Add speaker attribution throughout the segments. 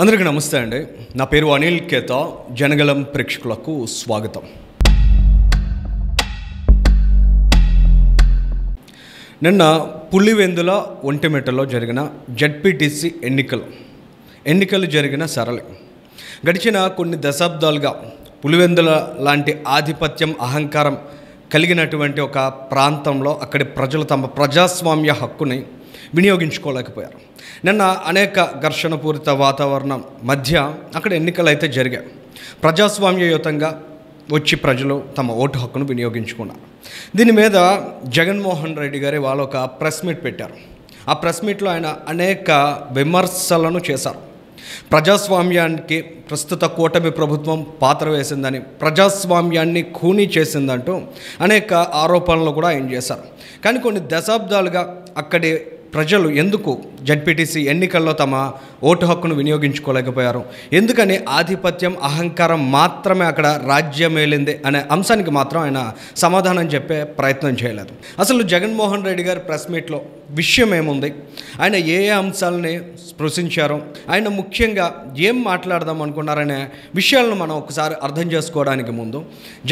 Speaker 1: అందరికీ నమస్తే అండి. నా పేరు అనిల్ కేత. జనగలం ప్రేక్షకులకు స్వాగతం. నిన్న పులివెందుల ఒంటిమిట్టలో జరిగిన జడ్పీటీసీ ఎన్నికలు జరిగిన సరళి. గడిచిన కొన్ని దశాబ్దాలుగా పులివెందుల లాంటి ఆధిపత్యం, అహంకారం కలిగినటువంటి ఒక ప్రాంతంలో అక్కడి ప్రజలు తమ ప్రజాస్వామ్య హక్కుని వినియోగించుకోలేకపోయారు. నిన్న అనేక ఘర్షణపూరిత వాతావరణం మధ్య అక్కడ ఎన్నికలు అయితే జరిగాయి. ప్రజాస్వామ్యయుతంగా వచ్చి ప్రజలు తమ ఓటు హక్కును వినియోగించుకున్నారు. దీని మీద జగన్మోహన్ రెడ్డి గారి వాళ్ళు ఒక ప్రెస్ మీట్ పెట్టారు. ఆ ప్రెస్ మీట్లో ఆయన అనేక విమర్శలను చేశారు. ప్రజాస్వామ్యానికి ప్రస్తుత కూటమి ప్రభుత్వం పాత్ర వేసిందని, ప్రజాస్వామ్యాన్ని ఖూనీ చేసిందంటూ అనేక ఆరోపణలు కూడా ఆయన చేశారు. కానీ కొన్ని దశాబ్దాలుగా అక్కడి ప్రజలు ఎందుకు జడ్పీటీసీ ఎన్నికల్లో తమ ఓటు హక్కును వినియోగించుకోలేకపోయారు, ఎందుకని ఆధిపత్యం, అహంకారం మాత్రమే అక్కడ రాజ్యమేలింది అనే అంశానికి మాత్రం ఆయన సమాధానం చెప్పే ప్రయత్నం చేయలేదు. అసలు జగన్మోహన్ రెడ్డి గారి ప్రెస్ మీట్లో విషయం ఏముంది, ఆయన ఏ అంశాలని స్పృశించారు, ఆయన ముఖ్యంగా ఏం మాట్లాడదాం అనుకున్నారనే విషయాలను మనం ఒకసారి అర్థం చేసుకోవడానికి ముందు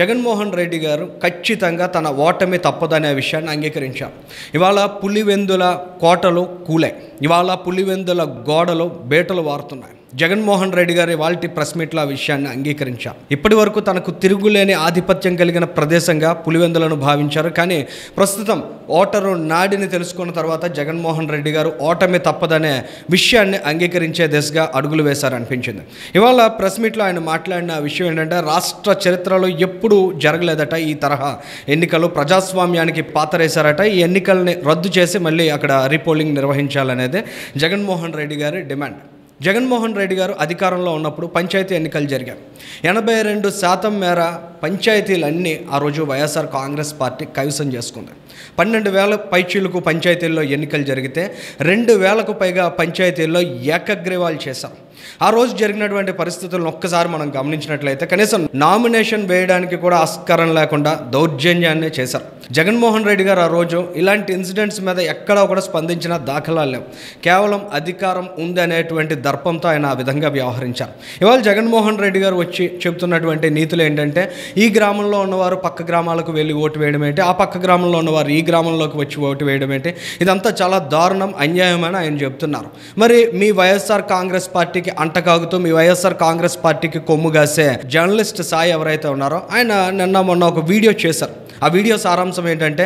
Speaker 1: జగన్మోహన్ రెడ్డి గారు ఖచ్చితంగా తన ఓటమి తప్పదనే విషయాన్ని అంగీకరించారు. ఇవాళ పులివెందుల కోటలు కూలాయి, ఇవాళ పులివెందుల గోడలు బేటలు వారుతున్నాయి. జగన్మోహన్ రెడ్డి గారి వాళ్ళ ప్రెస్ మీట్లో ఆ విషయాన్ని అంగీకరించారు. ఇప్పటి వరకు తనకు తిరుగులేని ఆధిపత్యం కలిగిన ప్రదేశంగా పులివెందులను భావించారు. కానీ ప్రస్తుతం ఓటరు నాడిని తెలుసుకున్న తర్వాత జగన్మోహన్ రెడ్డి గారు ఓటమి తప్పదనే విషయాన్ని అంగీకరించే దిశగా అడుగులు వేశారనిపించింది. ఇవాళ ప్రెస్ మీట్లో ఆయన మాట్లాడిన విషయం ఏంటంటే, రాష్ట్ర చరిత్రలో ఎప్పుడూ జరగలేదట ఈ తరహా ఎన్నికలు, ప్రజాస్వామ్యానికి పాత్ర వేశారట. ఈ ఎన్నికల్ని రద్దు చేసి మళ్ళీ అక్కడ రీపోలింగ్ నిర్వహించాలనేదే జగన్మోహన్ రెడ్డి గారి డిమాండ్. జగన్మోహన్ రెడ్డి గారు అధికారంలో ఉన్నప్పుడు పంచాయతీ ఎన్నికలు జరిగాయి. 82% మేర పంచాయతీలన్నీ ఆ రోజు వైఎస్ఆర్ కాంగ్రెస్ పార్టీ కైవసం చేసుకుంది. 12,000 పైచీలకు పంచాయతీల్లో ఎన్నికలు జరిగితే 2,000కు పైగా పంచాయతీల్లో ఏకగ్రీవాలు చేశారు. ఆ రోజు జరిగినటువంటి పరిస్థితులను ఒక్కసారి మనం గమనించినట్లయితే కనీసం నామినేషన్ వేయడానికి కూడా ఆస్కారం లేకుండా దౌర్జన్యాన్ని చేశారు. జగన్మోహన్ రెడ్డి గారు ఆ రోజు ఇలాంటి ఇన్సిడెంట్స్ మీద ఎక్కడా కూడా స్పందించిన దాఖలాలు లేవు. కేవలం అధికారం ఉంది అనేటువంటి దర్పంతో ఆయన ఆ విధంగా వ్యవహరించారు. ఇవాళ జగన్మోహన్ రెడ్డి గారు వచ్చి చెబుతున్నటువంటి నీతులు ఏంటంటే, ఈ గ్రామంలో ఉన్నవారు పక్క గ్రామాలకు వెళ్ళి ఓటు వేయడం ఏంటి, ఆ పక్క గ్రామంలో ఉన్నవారు ఈ గ్రామంలోకి వచ్చి ఓటు వేయడం ఏంటి, ఇదంతా చాలా దారుణం, అన్యాయమని ఆయన చెబుతున్నారు. మరి మీ వైఎస్ఆర్ కాంగ్రెస్ పార్టీకి అంటకాగుతూ మీ వైఎస్ఆర్ కాంగ్రెస్ పార్టీకి కొమ్ము కాసే జర్నలిస్ట్ సాయి ఎవరైతే ఉన్నారో ఆయన నిన్న మొన్న ఒక వీడియో చేశారు. ఆ వీడియో సారాంశం ఏంటంటే,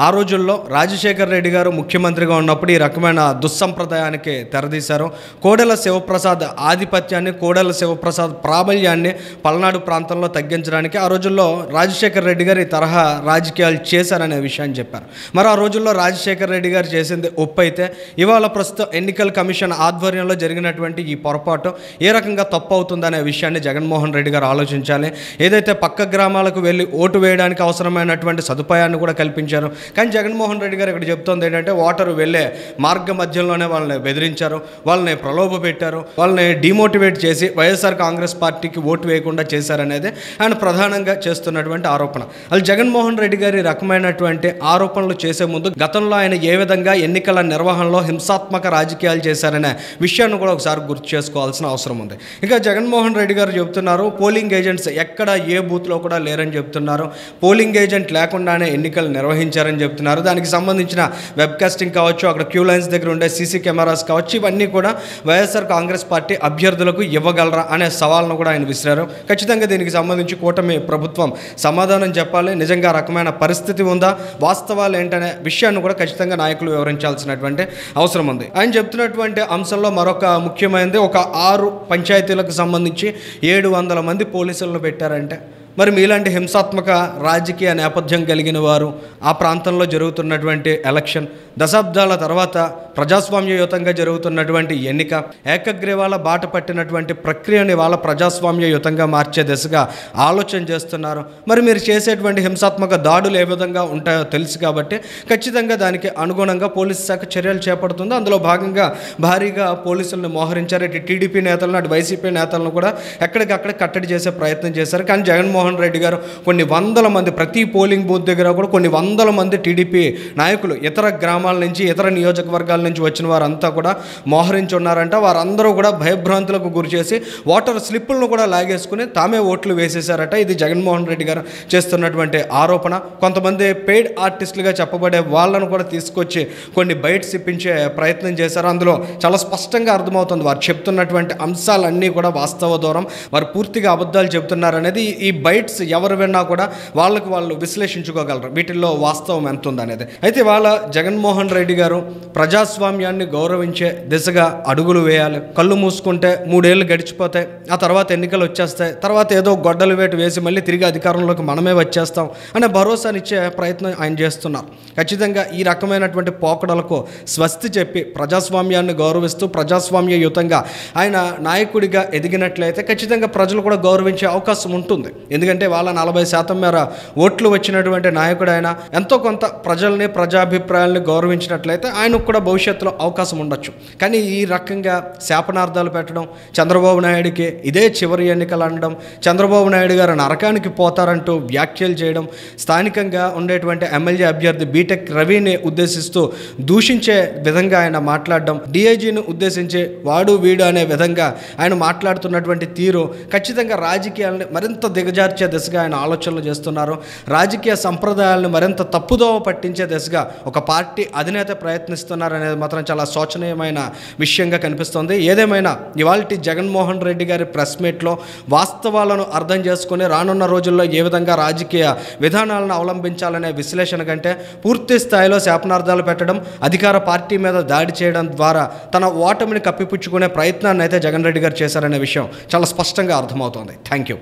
Speaker 1: ఆ రోజుల్లో రాజశేఖర్ రెడ్డి గారు ముఖ్యమంత్రిగా ఉన్నప్పుడు ఈ రకమైన దుస్సంప్రదాయానికి తెరదీశారు. కోడెల శివప్రసాద్ ఆధిపత్యాన్ని, కోడెల శివప్రసాద్ ప్రాబల్యాన్ని పల్నాడు ప్రాంతంలో తగ్గించడానికి ఆ రోజుల్లో రాజశేఖర్ రెడ్డి గారు ఈ తరహా రాజకీయాలు చేశారనే విషయాన్ని చెప్పారు. మరి ఆ రోజుల్లో రాజశేఖర్ రెడ్డి గారు చేసింది ఒప్పు అయితే, ఇవాళ ప్రస్తుతం ఎన్నికల కమిషన్ ఆధ్వర్యంలో జరిగినటువంటి ఈ పొరపాటు ఏ రకంగా తప్పు అవుతుందనే విషయాన్ని జగన్మోహన్ రెడ్డి గారు ఆలోచించాలి. ఏదైతే పక్క గ్రామాలకు వెళ్ళి ఓటు వేయడానికి అవసరమైనటువంటి సదుపాయాన్ని కూడా కల్పించారు. కానీ జగన్మోహన్ రెడ్డి గారు ఇక్కడ చెప్తోంది ఏంటంటే, ఓటరు వెళ్ళే మార్గ మధ్యంలోనే వాళ్ళని బెదిరించారు, వాళ్ళని ప్రలోభ పెట్టారు, వాళ్ళని డిమోటివేట్ చేసి వైఎస్ఆర్ కాంగ్రెస్ పార్టీకి ఓటు వేయకుండా చేశారనేది ఆయన ప్రధానంగా చేస్తున్నటువంటి ఆరోపణ. అది జగన్మోహన్ రెడ్డి గారి రకమైనటువంటి ఆరోపణలు చేసే ముందు గతంలో ఆయన ఏ విధంగా ఎన్నికల నిర్వహణలో హింసాత్మక రాజకీయాలు చేశారనే విషయాన్ని కూడా ఒకసారి గుర్తు చేసుకోవాల్సిన అవసరం ఉంది. ఇంకా జగన్మోహన్ రెడ్డి గారు చెబుతున్నారు, పోలింగ్ ఏజెంట్స్ ఎక్కడ ఏ బూత్లో కూడా లేరని చెప్తున్నారు, పోలింగ్ ఏజెంట్ లేకుండానే ఎన్నికలు నిర్వహించారని చెప్తున్నారు. దానికి సంబంధించిన వెబ్కాస్టింగ్ కావచ్చు, అక్కడ క్యూ లైన్స్ దగ్గర ఉండే సీసీ కెమెరాస్ కావచ్చు, ఇవన్నీ కూడా వైఎస్ఆర్ కాంగ్రెస్ పార్టీ అభ్యర్థులకు ఇవ్వగలరా అనే సవాల్ను కూడా ఆయన విసిరారు. ఖచ్చితంగా దీనికి సంబంధించి కూటమి ప్రభుత్వం సమాధానం చెప్పాలి. నిజంగా రకమైన పరిస్థితి ఉందా, వాస్తవాలు ఏంటనే విషయాన్ని కూడా ఖచ్చితంగా నాయకులు వివరించాల్సినటువంటి అవసరం ఉంది. ఆయన చెప్తున్నటువంటి అంశంలో మరొక ముఖ్యమైనది, ఒక 6 పంచాయతీలకు సంబంధించి 700 మంది పోలీసులను పెట్టారంటే, మరి మీలాంటి హింసాత్మక రాజకీయ నేపథ్యం కలిగిన వారు ఆ ప్రాంతంలో జరుగుతున్నటువంటి ఎలక్షన్, దశాబ్దాల తర్వాత ప్రజాస్వామ్యయుతంగా జరుగుతున్నటువంటి ఎన్నిక, ఏకగ్రీవాల బాట పట్టినటువంటి ప్రక్రియని వాళ్ళ ప్రజాస్వామ్యయుతంగా మార్చే దిశగా ఆలోచన చేస్తున్నారు. మరి మీరు చేసేటువంటి హింసాత్మక దాడులు ఏ విధంగా ఉంటాయో తెలుసు కాబట్టి ఖచ్చితంగా దానికి అనుగుణంగా పోలీసు శాఖ చర్యలు చేపడుతుంది. అందులో భాగంగా భారీగా పోలీసులను మోహరించారు. ఇటు టీడీపీ నేతలను, అటు వైసీపీ నేతలను కూడా ఎక్కడికక్కడ కట్టడి చేసే ప్రయత్నం చేశారు. కానీ జగన్మోహన్ జగన్మోహన్ రెడ్డి గారు కొన్ని వందల మంది, ప్రతి పోలింగ్ బూత్ దగ్గర కూడా కొన్ని వందల మంది టీడీపీ నాయకులు ఇతర గ్రామాల నుంచి, ఇతర నియోజకవర్గాల నుంచి వచ్చిన వారంతా కూడా మోహరించి ఉన్నారంట. వారందరూ కూడా భయభ్రాంతులకు గురి చేసి ఓటర్ స్లిప్పులను కూడా లాగేసుకుని తామే ఓట్లు వేసేశారట. ఇది జగన్మోహన్ రెడ్డి గారు చేస్తున్నటువంటి ఆరోపణ. కొంతమంది పెయిడ్ ఆర్టిస్టులుగా చెప్పబడే వాళ్ళను కూడా తీసుకొచ్చి కొన్ని బైట్స్ ఇప్పించే ప్రయత్నం చేశారు. అందులో చాలా స్పష్టంగా అర్థమవుతుంది వారు చెప్తున్నటువంటి అంశాలన్నీ కూడా వాస్తవ దూరం, వారు పూర్తిగా అబద్ధాలు చెబుతున్నారనేది. ఈ బైట్స్ ఎవరు విన్నా కూడా వాళ్ళకు వాళ్ళు విశ్లేషించుకోగలరు వీటిల్లో వాస్తవం ఎంత ఉందనేది. అయితే వాళ్ళ జగన్మోహన్ రెడ్డి గారు ప్రజాస్వామ్యాన్ని గౌరవించే దిశగా అడుగులు వేయాలి. కళ్ళు మూసుకుంటే 3 ఏళ్ళు గడిచిపోతాయి, ఆ తర్వాత ఎన్నికలు వచ్చేస్తాయి, తర్వాత ఏదో గొడ్డలు వేటు వేసి మళ్ళీ తిరిగి అధికారంలోకి మనమే వచ్చేస్తాం అనే భరోసానిచ్చే ప్రయత్నం ఆయన చేస్తున్నారు. ఖచ్చితంగా ఈ రకమైనటువంటి పోకడలకు స్వస్తి చెప్పి ప్రజాస్వామ్యాన్ని గౌరవిస్తూ ప్రజాస్వామ్యయుతంగా ఆయన నాయకుడిగా ఎదిగినట్లయితే ఖచ్చితంగా ప్రజలు కూడా గౌరవించే అవకాశం ఉంటుంది. ఎందుకంటే వాళ్ళ 40% మేర ఓట్లు వచ్చినటువంటి నాయకుడు ఆయన. ఎంతో కొంత ప్రజల్ని, ప్రజాభిప్రాయాల్ని గౌరవించినట్లయితే ఆయనకు కూడా భవిష్యత్తులో అవకాశం ఉండొచ్చు. కానీ ఈ రకంగా శాపనార్థాలు పెట్టడం, చంద్రబాబు నాయుడికి ఇదే చివరి ఎన్నికలు అనడం, చంద్రబాబు నాయుడు గారు నరకానికి పోతారంటూ వ్యాఖ్యలు చేయడం, స్థానికంగా ఉండేటువంటి ఎమ్మెల్యే అభ్యర్థి బీటెక్ రవిని ఉద్దేశిస్తూ దూషించే విధంగా ఆయన మాట్లాడడం, డిఐజీని ఉద్దేశించి వాడు వీడు అనే విధంగా ఆయన మాట్లాడుతున్నటువంటి తీరు ఖచ్చితంగా రాజకీయాలను మరింత దిగజార్చే దిశగా ఆయన ఆలోచనలు చేస్తున్నారు. రాజకీయ సంప్రదాయాలను మరింత తప్పుదోవ పట్టించే దిశగా ఒక పార్టీ అధినేత ప్రయత్నిస్తున్నారు అనేది మాత్రం చాలా శోచనీయమైన విషయంగా కనిపిస్తోంది. ఏదేమైనా ఇవాల్టి జగన్మోహన్ రెడ్డి గారి ప్రెస్ మీట్లో వాస్తవాలను అర్థం చేసుకుని రానున్న రోజుల్లో ఏ విధంగా రాజకీయ విధానాలను అవలంబించాలనే విశ్లేషణ కంటే పూర్తి స్థాయిలో శాపనార్థాలు పెట్టడం, అధికార పార్టీ మీద దాడి చేయడం ద్వారా తన ఓటమిని కప్పిపుచ్చుకునే ప్రయత్నాన్ని అయితే జగన్ రెడ్డి గారు చేశారనే విషయం చాలా స్పష్టంగా అర్థమవుతోంది. Thank you.